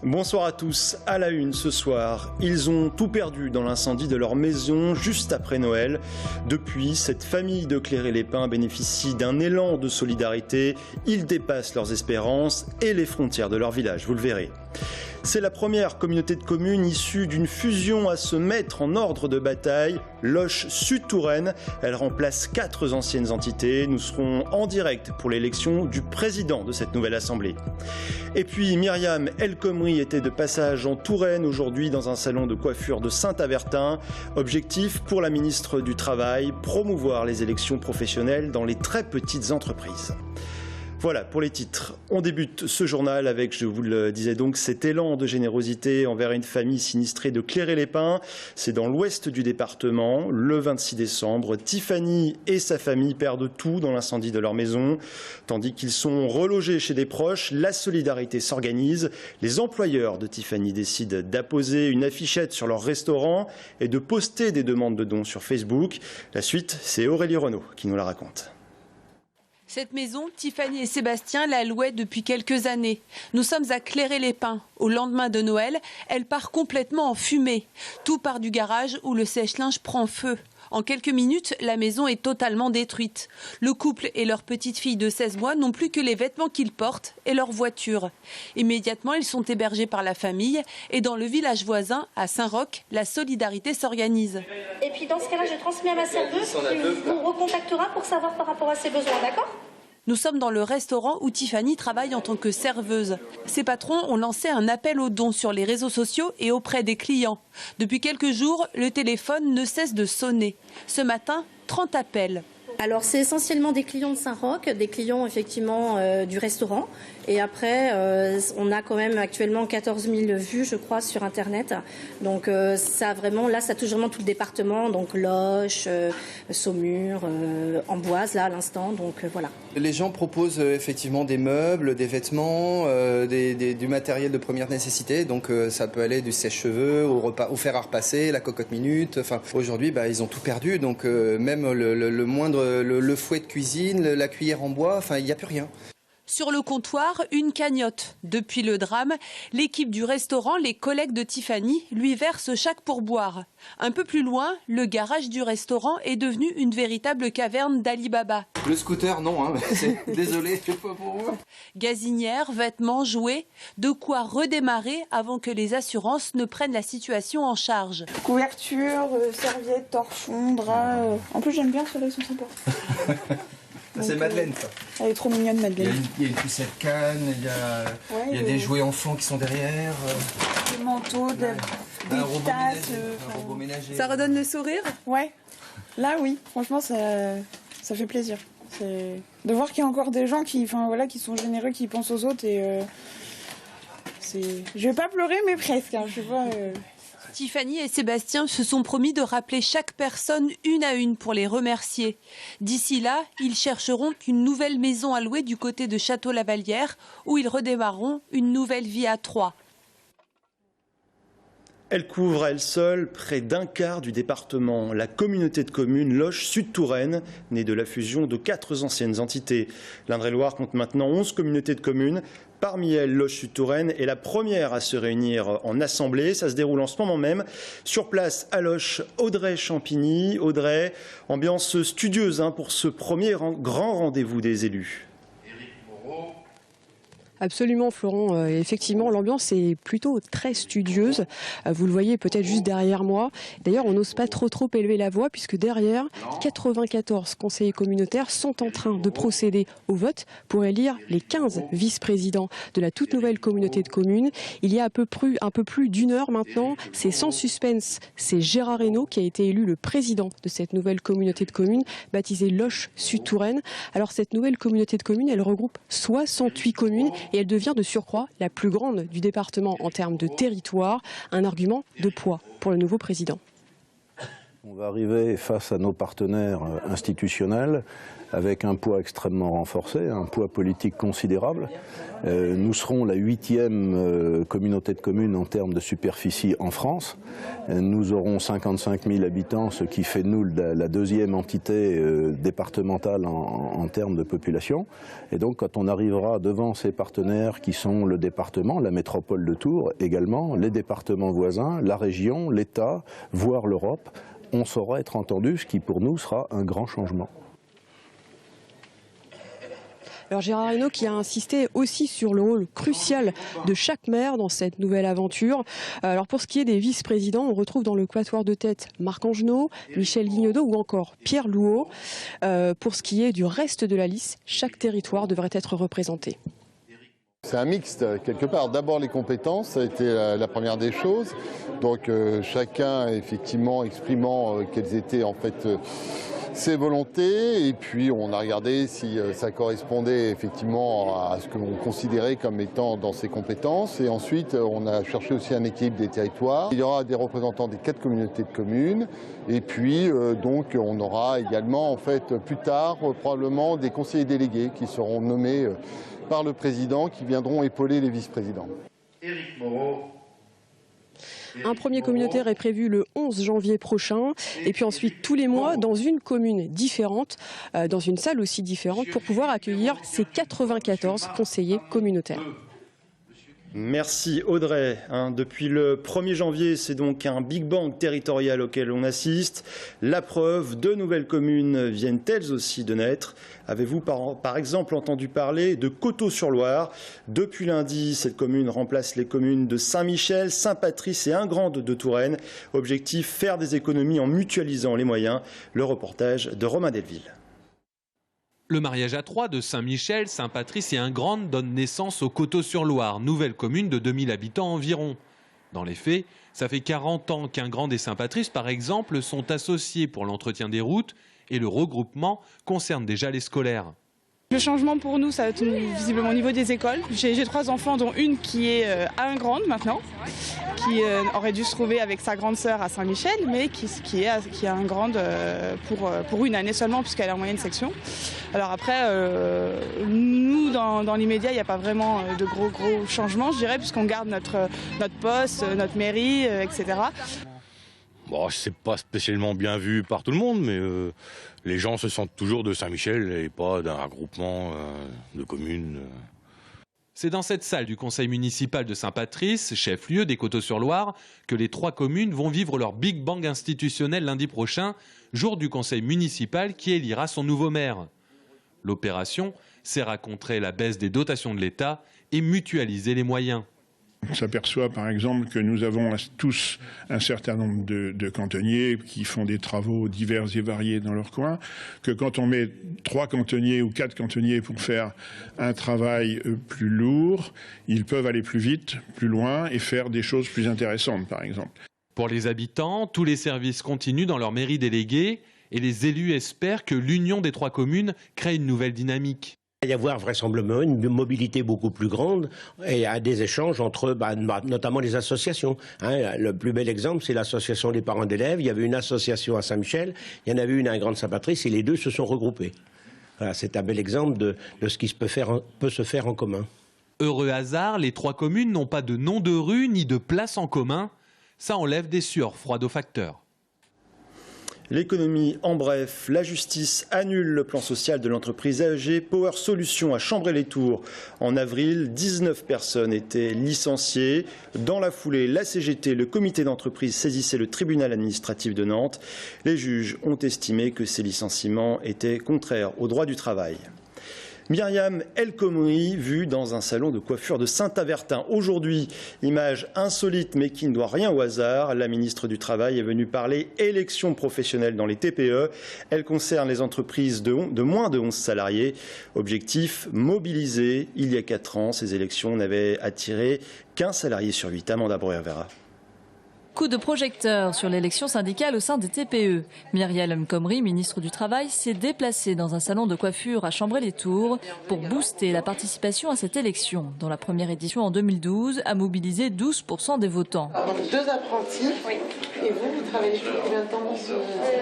Bonsoir à tous. À la une ce soir, ils ont tout perdu dans l'incendie de leur maison juste après Noël. Depuis, cette famille de Cléré-les-Pins bénéficie d'un élan de solidarité. Ils dépassent leurs espérances et les frontières de leur village, vous le verrez. C'est la première communauté de communes issue d'une fusion à se mettre en ordre de bataille, Loches Sud-Touraine. Elle remplace 4 anciennes entités. Nous serons en direct pour l'élection du président de cette nouvelle assemblée. Et puis Myriam El Khomri était de passage en Touraine aujourd'hui dans un salon de coiffure de Saint-Avertin. Objectif pour la ministre du Travail, promouvoir les élections professionnelles dans les très petites entreprises. Voilà pour les titres. On débute ce journal avec, je vous le disais donc, cet élan de générosité envers une famille sinistrée de Cléré-les-Pins. C'est dans l'ouest du département. Le 26 décembre, Tiffany et sa famille perdent tout dans l'incendie de leur maison. Tandis qu'ils sont relogés chez des proches, la solidarité s'organise. Les employeurs de Tiffany décident d'apposer une affichette sur leur restaurant et de poster des demandes de dons sur Facebook. La suite, c'est Aurélie Renaud qui nous la raconte. Cette maison, Tiffany et Sébastien la louaient depuis quelques années. Nous sommes à Cléré-les-Pins. Au lendemain de Noël, elle part complètement en fumée. Tout part du garage où le sèche-linge prend feu. En quelques minutes, la maison est totalement détruite. Le couple et leur petite fille de 16 mois n'ont plus que les vêtements qu'ils portent et leur voiture. Immédiatement, ils sont hébergés par la famille et dans le village voisin, à Saint-Roch, la solidarité s'organise. Et puis dans ce cas-là, je transmets à ma serveuse qui vous recontactera pour savoir par rapport à ses besoins, d'accord ? Nous sommes dans le restaurant où Tiffany travaille en tant que serveuse. Ses patrons ont lancé un appel aux dons sur les réseaux sociaux et auprès des clients. Depuis quelques jours, le téléphone ne cesse de sonner. Ce matin, 30 appels. Alors c'est essentiellement des clients de Saint-Roch, des clients effectivement du restaurant. Et après, on a quand même actuellement 14 000 vues, je crois, sur Internet. Donc ça vraiment, là, ça touche vraiment tout le département. Donc Loches, Saumur, Amboise, là, à l'instant. Donc voilà. Les gens proposent effectivement des meubles, des vêtements, du matériel de première nécessité. Donc ça peut aller du sèche-cheveux au fer à repasser, la cocotte minute. Enfin, aujourd'hui, ils ont tout perdu. Donc même le moindre, le fouet de cuisine, la cuillère en bois, enfin, il n'y a plus rien. Sur le comptoir, une cagnotte. Depuis le drame, l'équipe du restaurant, les collègues de Tiffany, lui versent chaque pourboire. Un peu plus loin, le garage du restaurant est devenu une véritable caverne d'Ali Baba. Le scooter, non, hein. Désolé, je sais pas pour vous. Gazinières, vêtements, jouets, de quoi redémarrer avant que les assurances ne prennent la situation en charge. Couverture, serviettes, torchons, draps. En plus, j'aime bien ceux-là, ils sont sympas. C'est Madeleine, ça. Elle est trop mignonne, Madeleine. Il y a une poussette canne, il y a des jouets enfants qui sont derrière. Des manteaux, des tasses. Un robot ménager. Ça redonne le sourire ? Ouais. Là, oui. Franchement, ça fait plaisir. De voir qu'il y a encore des gens qui sont généreux, qui pensent aux autres. Et je vais pas pleurer, mais presque. Hein. Je sais pas. Tiffany et Sébastien se sont promis de rappeler chaque personne une à une pour les remercier. D'ici là, ils chercheront une nouvelle maison à louer du côté de Château-Lavallière où ils redémarreront une nouvelle vie à 3. Elle couvre à elle seule près d'un quart du département. La communauté de communes Loches Sud-Touraine, née de la fusion de 4 anciennes entités. L'Indre-et-Loire compte maintenant 11 communautés de communes. Parmi elles, Loches Sud-Touraine est la première à se réunir en assemblée. Ça se déroule en ce moment même. Sur place, à Loches, Audrey Champigny. Audrey, ambiance studieuse pour ce premier grand rendez-vous des élus. Absolument, Florent. Effectivement, l'ambiance est plutôt très studieuse. Vous le voyez peut-être juste derrière moi. D'ailleurs, on n'ose pas trop élever la voix puisque derrière, 94 conseillers communautaires sont en train de procéder au vote pour élire les 15 vice-présidents de la toute nouvelle communauté de communes. Il y a un peu plus d'une heure maintenant. C'est sans suspense. C'est Gérard Hainaut qui a été élu le président de cette nouvelle communauté de communes baptisée Loches Sud-Touraine. Alors cette nouvelle communauté de communes, elle regroupe 68 communes. Et elle devient de surcroît la plus grande du département en termes de territoire, un argument de poids pour le nouveau président. On va arriver face à nos partenaires institutionnels avec un poids extrêmement renforcé, un poids politique considérable. Nous serons la 8e communauté de communes en termes de superficie en France. Nous aurons 55 000 habitants, ce qui fait de nous la 2e entité départementale en termes de population. Et donc quand on arrivera devant ces partenaires qui sont le département, la métropole de Tours également, les départements voisins, la région, l'État, voire l'Europe, on saura être entendu, ce qui pour nous sera un grand changement. Alors Gérard Hainaut qui a insisté aussi sur le rôle crucial de chaque maire dans cette nouvelle aventure. Alors pour ce qui est des vice-présidents, on retrouve dans le quatuor de tête Marc Angenot, Michel Guignodeau ou encore Pierre Louot. Pour ce qui est du reste de la liste, chaque territoire devrait être représenté. C'est un mixte quelque part. D'abord les compétences, ça a été la première des choses. Donc chacun effectivement exprimant quelles étaient en fait ses volontés, et puis on a regardé si ça correspondait effectivement à ce que l'on considérait comme étant dans ses compétences, et ensuite on a cherché aussi un équilibre des territoires. Il y aura des représentants des 4 communautés de communes, et puis donc on aura également en fait plus tard probablement des conseillers délégués qui seront nommés par le président, qui viendront épauler les vice-présidents. Éric Moreau. Un premier communautaire est prévu le 11 janvier prochain, et puis ensuite tous les mois dans une commune différente, dans une salle aussi différente, pour pouvoir accueillir ces 94 conseillers communautaires. Merci Audrey. Depuis le 1er janvier, c'est donc un Big Bang territorial auquel on assiste. La preuve, de nouvelles communes viennent elles aussi de naître. Avez-vous par exemple entendu parler de Coteau-sur-Loire? Depuis lundi, cette commune remplace les communes de Saint-Michel, Saint-Patrice et Ingrande de Touraine. Objectif, faire des économies en mutualisant les moyens. Le reportage de Romain Delville. Le mariage à 3 de Saint-Michel, Saint-Patrice et Ingrande donne naissance au Coteau-sur-Loire, nouvelle commune de 2000 habitants environ. Dans les faits, ça fait 40 ans qu'Ingrande et Saint-Patrice, par exemple, sont associés pour l'entretien des routes, et le regroupement concerne déjà les scolaires. Le changement pour nous, ça va être visiblement au niveau des écoles. J'ai 3 enfants, dont une qui est à Ingrande maintenant, qui aurait dû se trouver avec sa grande sœur à Saint-Michel, mais qui est à Ingrande pour une année seulement, puisqu'elle est en moyenne section. Alors après, nous, dans l'immédiat, il n'y a pas vraiment de gros changements, je dirais, puisqu'on garde notre poste, notre mairie, etc. Bon, c'est pas spécialement bien vu par tout le monde, mais les gens se sentent toujours de Saint-Michel et pas d'un regroupement de communes. C'est dans cette salle du conseil municipal de Saint-Patrice, chef-lieu des Coteaux-sur-Loire, que les 3 communes vont vivre leur Big Bang institutionnel lundi prochain, jour du conseil municipal qui élira son nouveau maire. L'opération sert à contrer la baisse des dotations de l'État et mutualiser les moyens. On s'aperçoit par exemple que nous avons tous un certain nombre de cantonniers qui font des travaux divers et variés dans leur coin, que quand on met 3 cantonniers ou 4 cantonniers pour faire un travail plus lourd, ils peuvent aller plus vite, plus loin et faire des choses plus intéressantes par exemple. Pour les habitants, tous les services continuent dans leur mairie déléguée et les élus espèrent que l'union des 3 communes crée une nouvelle dynamique. Il va y avoir vraisemblablement une mobilité beaucoup plus grande et des échanges entre notamment les associations. Le plus bel exemple, c'est l'association des parents d'élèves. Il y avait une association à Saint-Michel, il y en avait une à Ingrande-Saint-Patrice et les 2 se sont regroupés. Voilà, c'est un bel exemple de ce qui peut se faire en commun. Heureux hasard, les 3 communes n'ont pas de nom de rue ni de place en commun. Ça enlève des sueurs froides aux facteurs. L'économie en bref, la justice annule le plan social de l'entreprise AEG Power Solutions à Chambray-les-Tours. En avril, 19 personnes étaient licenciées. Dans la foulée, la CGT, le comité d'entreprise, saisissait le tribunal administratif de Nantes. Les juges ont estimé que ces licenciements étaient contraires au droit du travail. Myriam El Khomri, vue dans un salon de coiffure de Saint-Avertin. Aujourd'hui, image insolite mais qui ne doit rien au hasard. La ministre du Travail est venue parler élections professionnelles dans les TPE. Elle concerne les entreprises de moins de 11 salariés. Objectif, mobiliser. Il y a 4 ans, ces élections n'avaient attiré qu'un salarié sur 8. Amanda Breuer-Vera. Coup de projecteur sur l'élection syndicale au sein des TPE. Myriam El Khomri, ministre du Travail, s'est déplacée dans un salon de coiffure à Chambray-les-Tours pour booster la participation à cette élection. Dans la première édition en 2012, a mobilisé 12% des votants. Donc 2 apprentis, Et vous travaillez depuis combien de temps dans ce...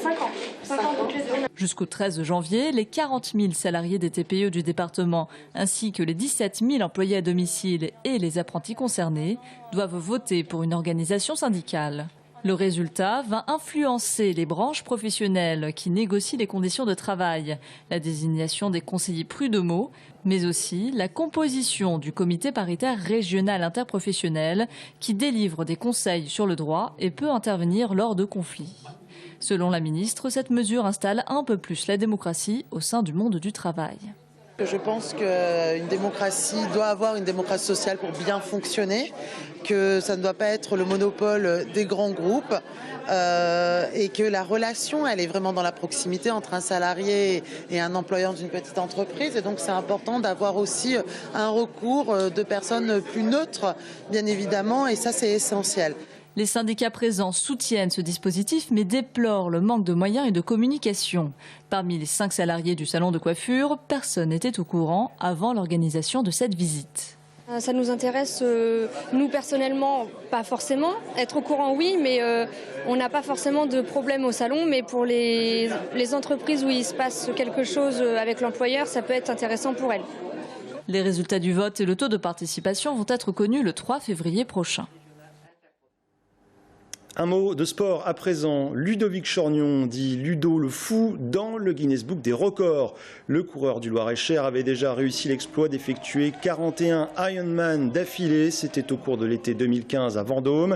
5 ans. 5 ans toutes les deux. Jusqu'au 13 janvier, les 40 000 salariés des TPE du département, ainsi que les 17 000 employés à domicile et les apprentis concernés, doivent voter pour une organisation syndicale. Le résultat va influencer les branches professionnelles qui négocient les conditions de travail, la désignation des conseillers prud'homaux, mais aussi la composition du comité paritaire régional interprofessionnel qui délivre des conseils sur le droit et peut intervenir lors de conflits. Selon la ministre, cette mesure installe un peu plus la démocratie au sein du monde du travail. Je pense qu'une démocratie doit avoir une démocratie sociale pour bien fonctionner, que ça ne doit pas être le monopole des grands groupes et que la relation, elle est vraiment dans la proximité entre un salarié et un employeur d'une petite entreprise. Et donc c'est important d'avoir aussi un recours de personnes plus neutres, bien évidemment, et ça c'est essentiel. Les syndicats présents soutiennent ce dispositif mais déplorent le manque de moyens et de communication. Parmi les 5 salariés du salon de coiffure, personne n'était au courant avant l'organisation de cette visite. Ça nous intéresse, nous personnellement, pas forcément. Être au courant, oui, mais on n'a pas forcément de problème au salon. Mais pour les entreprises où il se passe quelque chose avec l'employeur, ça peut être intéressant pour elles. Les résultats du vote et le taux de participation vont être connus le 3 février prochain. Un mot de sport à présent. Ludovic Chorgnon, dit Ludo le Fou, dans le Guinness Book des records. Le coureur du Loir-et-Cher avait déjà réussi l'exploit d'effectuer 41 Ironman d'affilée. C'était au cours de l'été 2015 à Vendôme.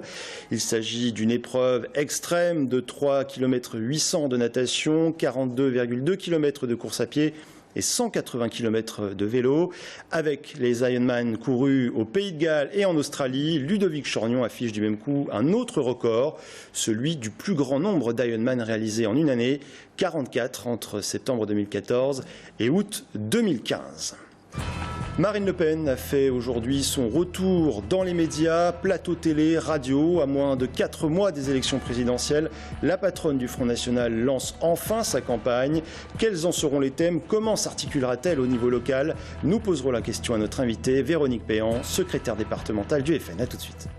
Il s'agit d'une épreuve extrême de 3 km 800 de natation, 42,2 km de course à pied et 180 km de vélo. Avec les Ironman courus au Pays de Galles et en Australie, Ludovic Chorgnon affiche du même coup un autre record, celui du plus grand nombre d'Ironman réalisés en une année, 44 entre septembre 2014 et août 2015. Marine Le Pen a fait aujourd'hui son retour dans les médias, plateau télé, radio. À moins de 4 mois des élections présidentielles, la patronne du Front National lance enfin sa campagne. Quels en seront les thèmes? Comment s'articulera-t-elle au niveau local? Nous poserons la question à notre invitée Véronique Péan, secrétaire départementale du FN. A tout de suite.